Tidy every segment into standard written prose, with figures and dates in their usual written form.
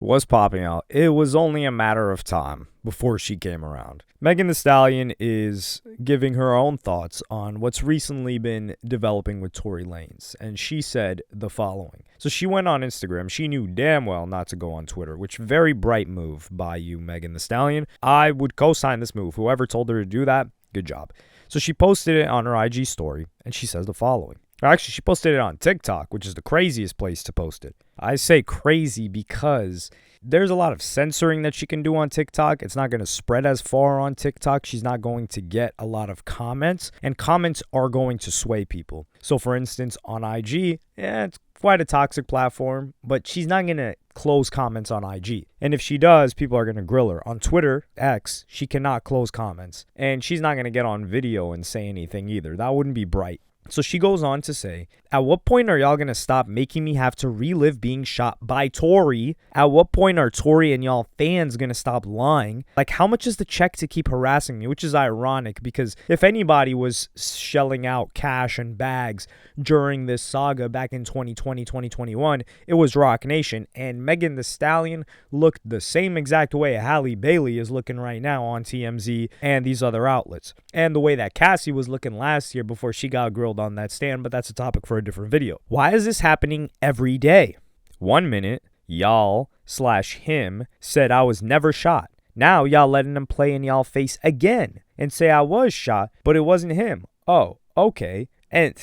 was popping out. It was only a matter of time before she came around. Megan Thee Stallion is giving her own thoughts on what's recently been developing with Tory Lanez, and she said the following. So she went on Instagram. She knew damn well not to go on Twitter, which very bright move by you, Megan Thee Stallion. I would co-sign this move. Whoever told her to do that, good job. So she posted it on her IG story, and she says the following. Actually, she posted it on TikTok, which is the craziest place to post it. I say crazy because there's a lot of censoring that she can do on TikTok. It's not going to spread as far on TikTok. She's not going to get a lot of comments, and comments are going to sway people. So, for instance, on IG, it's quite a toxic platform, but she's not going to close comments on IG. And if she does, people are going to grill her. On Twitter, X, she cannot close comments. And she's not going to get on video and say anything either. That wouldn't be bright. So she goes on to say, at what point are y'all going to stop making me have to relive being shot by Tory? At what point are Tory and y'all fans going to stop lying? Like, how much is the check to keep harassing me? Which is ironic because if anybody was shelling out cash and bags during this saga back in 2020, 2021, it was Rock Nation. And Megan Thee Stallion looked the same exact way Halle Bailey is looking right now on TMZ and these other outlets. And the way that Cassie was looking last year before she got grilled on that stand, but that's a topic for a different video. Why is this happening every day? 1 minute, y'all/him said I was never shot. Now y'all letting him play in y'all face again and say I was shot, but it wasn't him. Oh, okay. And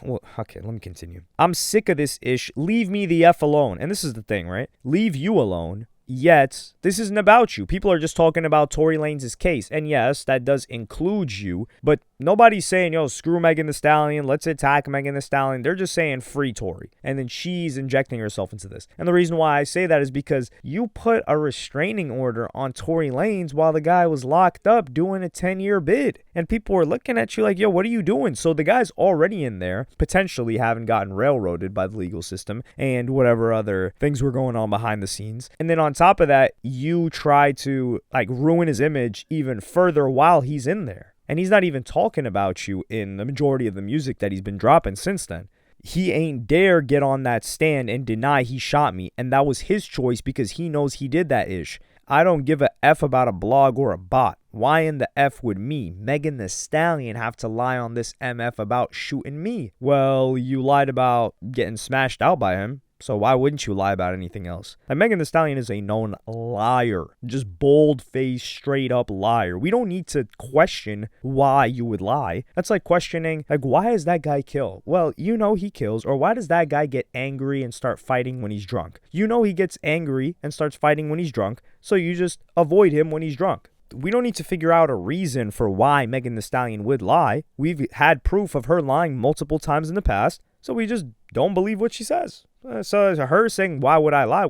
well, okay, let me continue. I'm sick of this ish. Leave me the F alone. And this is the thing, right? Leave you alone. Yet, this isn't about you. People are just talking about Tory Lanez' case. And yes, that does include you. But nobody's saying, yo, screw Megan Thee Stallion. Let's attack Megan Thee Stallion. They're just saying free Tory. And then she's injecting herself into this. And the reason why I say that is because you put a restraining order on Tory Lanez while the guy was locked up doing a 10-year bid. And people were looking at you like, yo, what are you doing? So the guy's already in there, potentially having gotten railroaded by the legal system and whatever other things were going on behind the scenes. And then on top of that, you try to ruin his image even further while he's in there. And he's not even talking about you in the majority of the music that he's been dropping since then. He ain't dare get on that stand and deny he shot me. And that was his choice because he knows he did that ish. I don't give a F about a blog or a bot. Why in the F would me, Megan Thee Stallion, have to lie on this MF about shooting me? Well, you lied about getting smashed out by him. So why wouldn't you lie about anything else? Like, Megan Thee Stallion is a known liar. Just bold-faced, straight-up liar. We don't need to question why you would lie. That's like questioning, why does that guy kill? Well, you know he kills. Or why does that guy get angry and start fighting when he's drunk? You know he gets angry and starts fighting when he's drunk, so you just avoid him when he's drunk. We don't need to figure out a reason for why Megan Thee Stallion would lie. We've had proof of her lying multiple times in the past, so we just don't believe what she says. So her saying, why would I lie?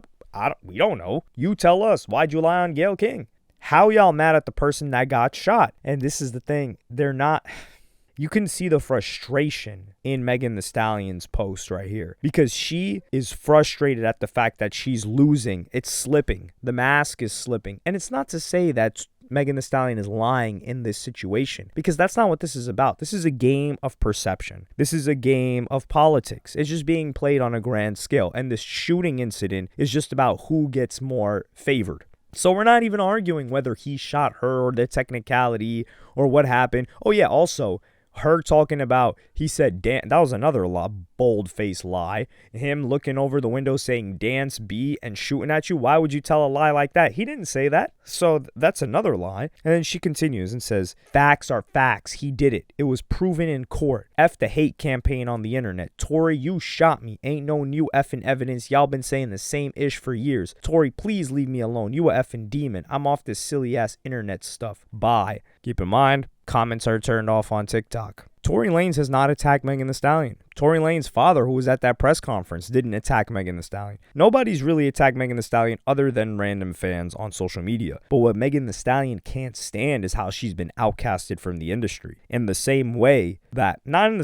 We don't know. You tell us. Why'd you lie on Gayle King? How y'all mad at the person that got shot? And this is the thing. They're not... You can see the frustration in Megan Thee Stallion's post right here because she is frustrated at the fact that she's losing. It's slipping. The mask is slipping. And it's not to say that Megan Thee Stallion is lying in this situation because that's not what this is about. This is a game of perception. This is a game of politics. It's just being played on a grand scale. And this shooting incident is just about who gets more favored. So we're not even arguing whether he shot her or the technicality or what happened. Oh yeah, also... her talking about, he said, that was another bold-faced lie. Him looking over the window saying, dance B and shooting at you. Why would you tell a lie like that? He didn't say that. So that's another lie. And then she continues and says, facts are facts. He did it. It was proven in court. F the hate campaign on the internet. Tory, you shot me. Ain't no new effing evidence. Y'all been saying the same ish for years. Tory, please leave me alone. You a effing demon. I'm off this silly-ass internet stuff. Bye. Keep in mind, comments are turned off on TikTok. Tory Lanez has not attacked Megan Thee Stallion. Tory Lanez's father, who was at that press conference, didn't attack Megan Thee Stallion. Nobody's really attacked Megan Thee Stallion other than random fans on social media. But what Megan Thee Stallion can't stand is how she's been outcasted from the industry. In the same way that, not to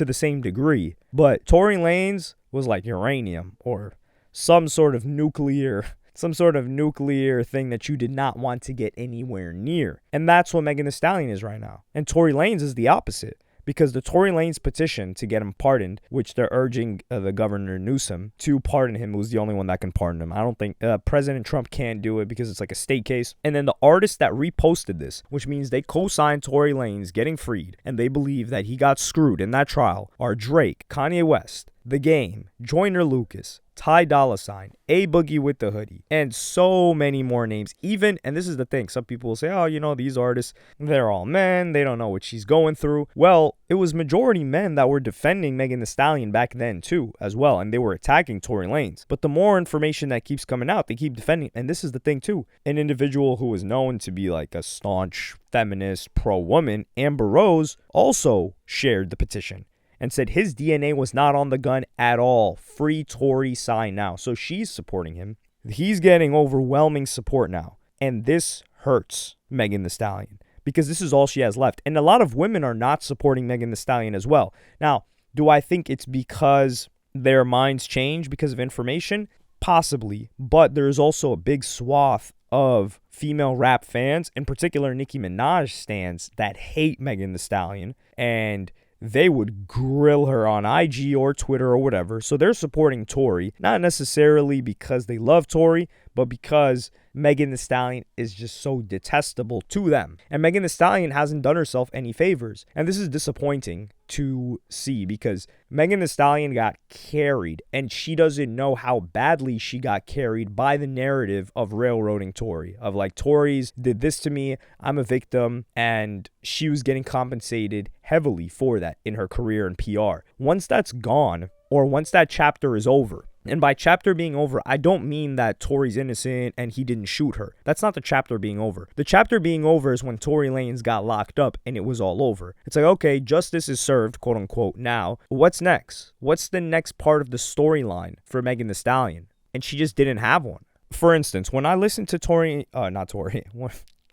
the same degree, but Tory Lanez was like uranium or some sort of nuclear thing that you did not want to get anywhere near. And that's what Megan Thee Stallion is right now. And Tory Lanez is the opposite. because the Tory Lanez petition to get him pardoned, which they're urging the Governor Newsom to pardon him, who's the only one that can pardon him. I don't think President Trump can't do it because it's like a state case. And then the artist that reposted this, which means they co-signed Tory Lanez getting freed, and they believe that he got screwed in that trial, are Drake, Kanye West, The Game, Joyner Lucas, Ty Dolla $ign, A Boogie with the Hoodie, and so many more names. Even, and this is the thing, some people will say, oh, you know, these artists, they're all men, they don't know what she's going through. Well, it was majority men that were defending Megan Thee Stallion back then too, as well, and they were attacking Tory Lanez. But the more information that keeps coming out, they keep defending, and this is the thing too. An individual who is known to be like a staunch feminist, pro-woman, Amber Rose, also shared the petition and said his DNA was not on the gun at all. Free Tory, sign now. So she's supporting him. He's getting overwhelming support now. And this hurts Megan Thee Stallion because this is all she has left. And a lot of women are not supporting Megan Thee Stallion as well. Now, do I think it's because their minds change because of information? Possibly. But there's also a big swath of female rap fans, in particular Nicki Minaj stans, that hate Megan Thee Stallion, and they would grill her on IG or Twitter or whatever. So they're supporting Tory, not necessarily because they love Tory, but because Megan Thee Stallion is just so detestable to them. And Megan Thee Stallion hasn't done herself any favors. And this is disappointing to see because Megan Thee Stallion got carried, and she doesn't know how badly she got carried by the narrative of railroading Tory. Of like, Tory's did this to me, I'm a victim, and she was getting compensated heavily for that in her career in PR. Once that's gone, or once that chapter is over, and by chapter being over, I don't mean that Tory's innocent and he didn't shoot her. That's not the chapter being over. The chapter being over is when Tory Lanez got locked up and it was all over. It's like, okay, justice is served, quote unquote, now. What's next? What's the next part of the storyline for Megan Thee Stallion? And she just didn't have one. For instance, when I listened to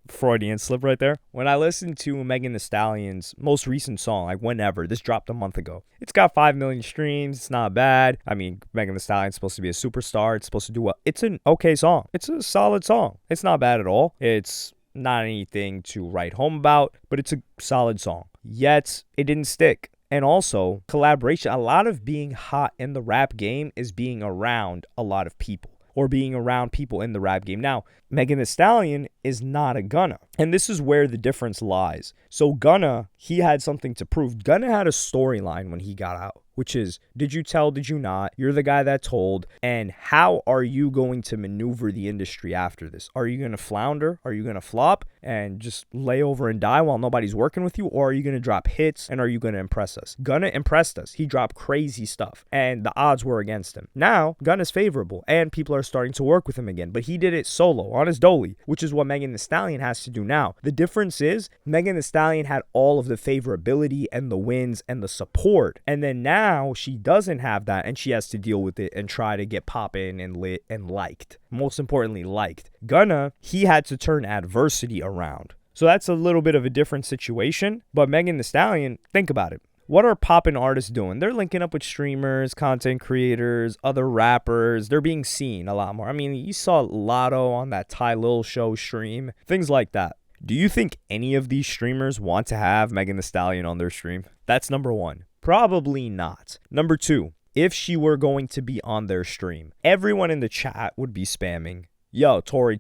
Freudian slip right there. When I listened to Megan Thee Stallion's most recent song, like Whenever, this dropped a month ago. It's got 5 million streams. It's not bad. I mean, Megan Thee Stallion's supposed to be a superstar. It's supposed to do well. It's an okay song. It's a solid song. It's not bad at all. It's not anything to write home about, but it's a solid song. Yet, it didn't stick. And also, collaboration. A lot of being hot in the rap game is being around a lot of people, or being around people in the rap game. Now, Megan Thee Stallion is not a Gunna. And this is where the difference lies. So Gunna, he had something to prove. Gunna had a storyline when he got out, which is, did you tell, did you not? You're the guy that told. And how are you going to maneuver the industry after this? Are you going to flounder? Are you going to flop and just lay over and die while nobody's working with you? Or are you going to drop hits and are you going to impress us? Gunna impressed us. He dropped crazy stuff and the odds were against him. Now, Gunna's favorable and people are starting to work with him again. But he did it solo on his dolly, which is what Megan Thee Stallion has to do now. The difference is Megan Thee Stallion had all of the favorability and the wins and the support. And then now she doesn't have that and she has to deal with it and try to get poppin' and lit and liked. Most importantly, liked. Gunna, he had to turn adversity around. So that's a little bit of a different situation. But Megan Thee Stallion, think about it. What are poppin' artists doing? They're linking up with streamers, content creators, other rappers. They're being seen a lot more. I mean, you saw Lotto on that Ty Lil Show stream, things like that. Do you think any of these streamers want to have Megan Thee Stallion on their stream? That's number one. Probably not. Number two, if she were going to be on their stream, everyone in the chat would be spamming, yo, Tory.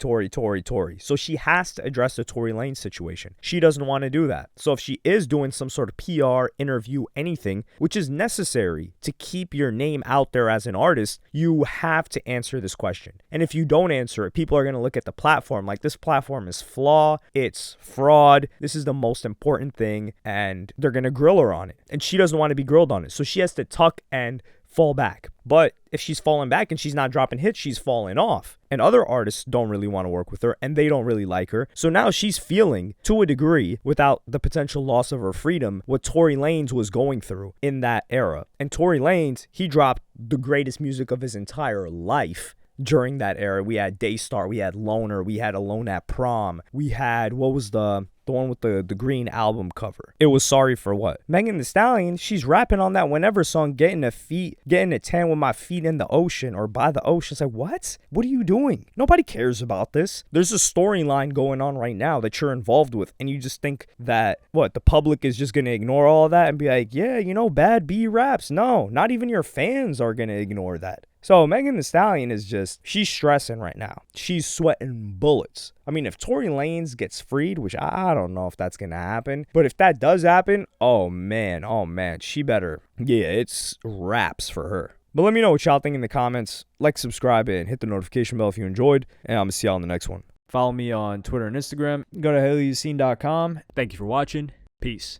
So she has to address the Tory Lanez situation. She doesn't want to do that. So if she is doing some sort of PR, interview, anything, which is necessary to keep your name out there as an artist, you have to answer this question. And if you don't answer it, people are going to look at the platform like this platform is flaw, it's fraud, this is the most important thing, and they're going to grill her on it. And she doesn't want to be grilled on it. So she has to tuck and fall back. But if she's falling back and she's not dropping hits, she's falling off. And other artists don't really want to work with her and they don't really like her. So now she's feeling, to a degree, without the potential loss of her freedom, what Tory Lanez was going through in that era. And Tory Lanez, he dropped the greatest music of his entire life during that era. We had Daystar, we had Loner, we had Alone at Prom, we had, what was the one with the green album cover? It was Sorry for What. Megan Thee Stallion, she's rapping on that Whenever song, getting a tan with my feet in the ocean or by the ocean. It's like, what are you doing? Nobody cares about this. There's a storyline going on right now that you're involved with, and you just think that, the public is just gonna ignore all of that and be like, yeah, bad B raps. No, not even your fans are gonna ignore that. So Megan Thee Stallion is she's stressing right now. She's sweating bullets. I mean, if Tory Lanez gets freed, which I don't know if that's going to happen, but if that does happen, oh man, she better, it's raps for her. But let me know what y'all think in the comments. Like, subscribe, and hit the notification bell if you enjoyed, and I'm going to see y'all in the next one. Follow me on Twitter and Instagram. Go to helloyassine.com. Thank you for watching. Peace.